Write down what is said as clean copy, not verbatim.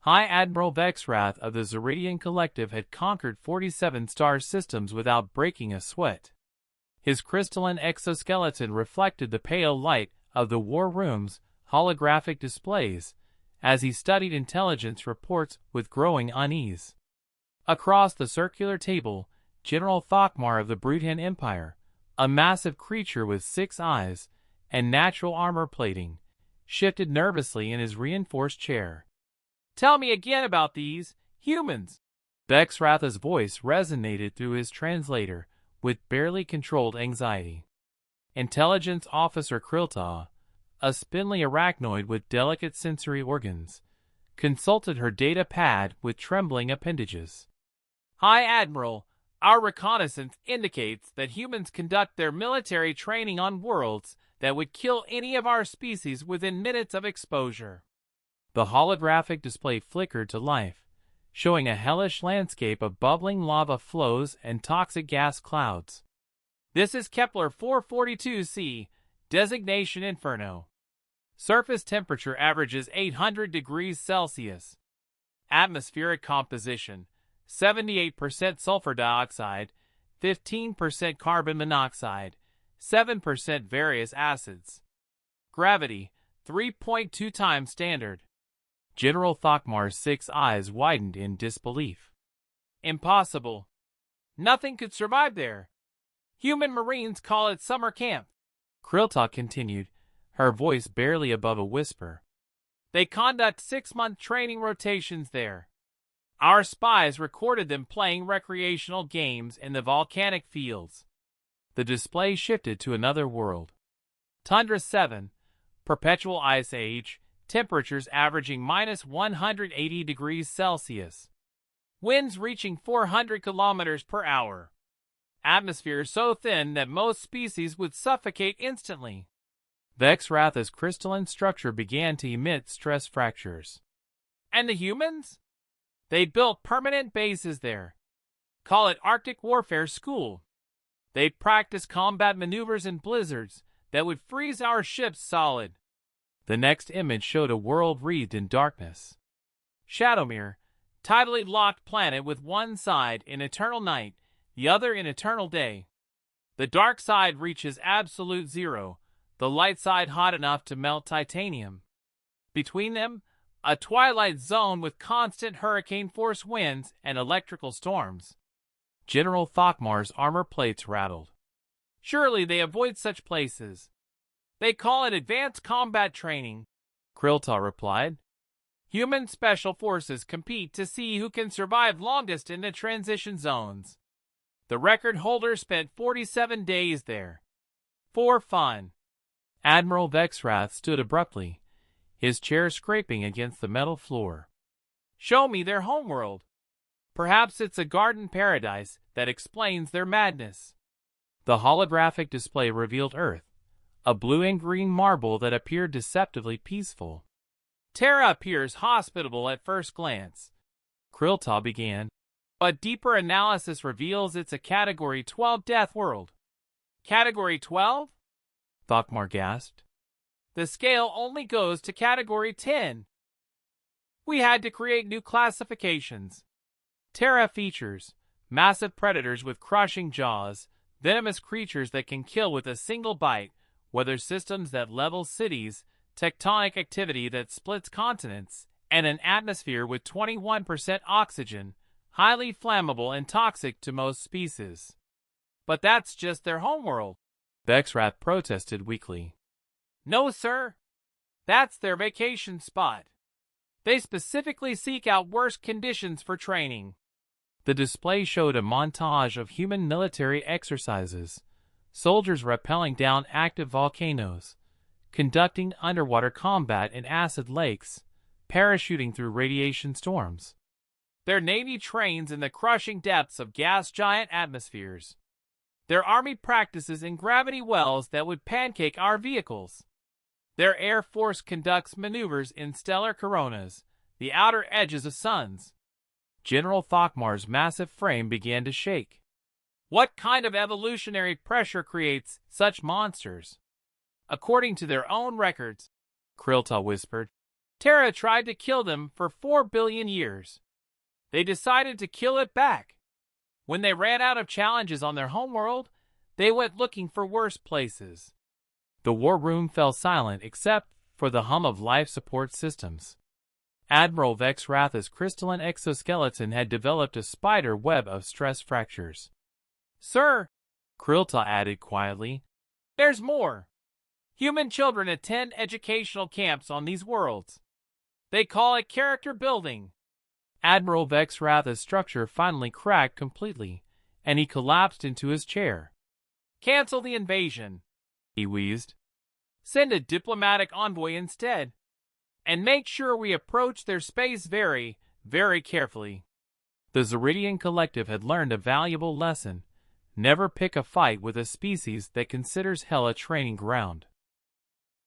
High Admiral Vexrath of the Zeridian Collective had conquered 47 star systems without breaking a sweat. His crystalline exoskeleton reflected the pale light of the war room's holographic displays as he studied intelligence reports with growing unease. Across the circular table, General Thokmar of the Bruthan Empire, a massive creature with 6 eyes and natural armor plating, shifted nervously in his reinforced chair. "Tell me again about these humans." Vexratha's voice resonated through his translator with barely controlled anxiety. Intelligence Officer Krilta, a spindly arachnoid with delicate sensory organs, consulted her data pad with trembling appendages. "High Admiral, our reconnaissance indicates that humans conduct their military training on worlds that would kill any of our species within minutes of exposure." The holographic display flickered to life, showing a hellish landscape of bubbling lava flows and toxic gas clouds. "This is Kepler 442c, designation Inferno. Surface temperature averages 800 degrees Celsius. Atmospheric composition: 78% sulfur dioxide, 15% carbon monoxide, 7% various acids. Gravity: 3.2 times standard." General Thokmar's 6 eyes widened in disbelief. "Impossible. Nothing could survive there. Human Marines call it summer camp." Krilta continued, her voice barely above a whisper. "They conduct 6-month training rotations there. Our spies recorded them playing recreational games in the volcanic fields." The display shifted to another world. Tundra 7, perpetual ice age, temperatures averaging -180 degrees Celsius. Winds reaching 400 kilometers per hour. Atmosphere so thin that most species would suffocate instantly. Vexratha's crystalline structure began to emit stress fractures. "And the humans? They built permanent bases there. Call it Arctic Warfare School. They practice combat maneuvers in blizzards that would freeze our ships solid." The next image showed a world wreathed in darkness. Shadowmere, tidally locked planet with one side in eternal night, the other in eternal day. The dark side reaches absolute zero, the light side hot enough to melt titanium. Between them, a twilight zone with constant hurricane-force winds and electrical storms. General Thokmar's armor plates rattled. "Surely they avoid such places. They call it advanced combat training," Krilta replied. "Human special forces compete to see who can survive longest in the transition zones. The record holder spent 47 days there. For fun." Admiral Vexrath stood abruptly, his chair scraping against the metal floor. "Show me their homeworld. Perhaps it's a garden paradise that explains their madness." The holographic display revealed Earth, a blue and green marble that appeared deceptively peaceful. "Terra appears hospitable at first glance," Krilta began, "but deeper analysis reveals it's a Category 12 death world." "Category 12? Thokmar gasped. "The scale only goes to Category 10. We had to create new classifications. Terra features massive predators with crushing jaws, venomous creatures that can kill with a single bite, weather systems that level cities, tectonic activity that splits continents, and an atmosphere with 21% oxygen, highly flammable and toxic to most species." "But that's just their homeworld," Vexrath protested weakly. "No, sir. That's their vacation spot. They specifically seek out worse conditions for training." The display showed a montage of human military exercises, soldiers rappelling down active volcanoes, conducting underwater combat in acid lakes, parachuting through radiation storms. Their navy trains in the crushing depths of gas giant atmospheres. Their army practices in gravity wells that would pancake our vehicles. Their air force conducts maneuvers in stellar coronas, the outer edges of suns. General Thokmar's massive frame began to shake. "What kind of evolutionary pressure creates such monsters?" "According to their own records," Krilta whispered, Terra tried to kill them for 4 billion years. They decided to kill it back. When they ran out of challenges on their homeworld, they went looking for worse places. The war room fell silent except for the hum of life support systems. Admiral Vex Ratha's crystalline exoskeleton had developed a spider web of stress fractures. "Sir," Krilta added quietly, "there's more. Human children attend educational camps on these worlds. They call it character building." Admiral Vex Ratha's structure finally cracked completely, and he collapsed into his chair. "Cancel the invasion," he wheezed. "Send a diplomatic envoy instead. And make sure we approach their space very, very carefully." The Zeridian Collective had learned a valuable lesson. Never pick a fight with a species that considers hell a training ground.